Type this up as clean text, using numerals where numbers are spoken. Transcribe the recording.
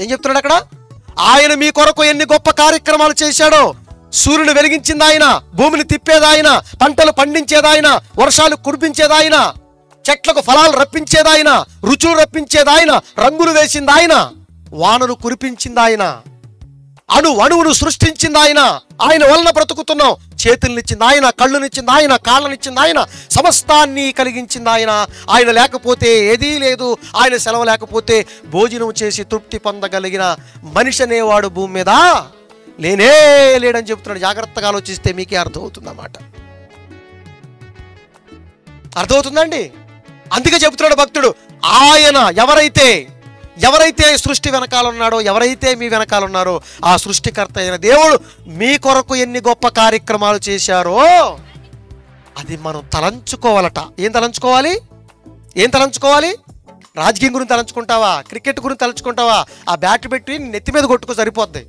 ఏం చెప్తున్నాడు అక్కడ? ఆయన మీ కొరకు ఎన్ని గొప్ప కార్యక్రమాలు చేశాడో. సూర్యుని వెలిగించింది ఆయన, భూమిని తిప్పేది ఆయన, పంటలు పండించేది ఆయన, వర్షాలు కురిపించేది ఆయన, చెట్లకు ఫలాలు రప్పించేది ఆయన, రుచులు రప్పించేది ఆయన, రంగులు వేసింది ఆయన, వానలు కురిపించింది ఆయన, అణువును సృష్టించింది ఆయన. ఆయన వలన బ్రతుకుతున్నాం. చేతులనిచ్చింది ఆయన, కళ్ళునిచ్చింది ఆయన, కాళ్ళనిచ్చింది ఆయన, సమస్తాన్ని కలిగించింది ఆయన. ఆయన లేకపోతే ఏదీ లేదు. ఆయన సెలవు లేకపోతే భోజనం చేసి తృప్తి పొందగలిగిన మనిషి అనేవాడు భూమి మీద లేనే లేడని చెప్తున్నాడు. జాగ్రత్తగా ఆలోచిస్తే మీకే అర్థమవుతుందన్నమాట. అర్థమవుతుందండి? అందుకే చెప్తున్నాడు భక్తుడు, ఆయన ఎవరైతే సృష్టి వెనకాల ఉన్నాడో, ఎవరైతే మీ వెనకాల ఉన్నారో, ఆ సృష్టికర్త అయిన దేవుడు మీ కొరకు ఎన్ని గొప్ప కార్యక్రమాలు చేశారో అది మనం తలంచుకోవాలట. ఏం తలంచుకోవాలి? రాజకీయం గురించి తలంచుకుంటావా? క్రికెట్ గురించి తలంచుకుంటావా? ఆ బ్యాట్ పెట్టి నెత్తి మీద కొట్టుకో, సరిపోద్ది.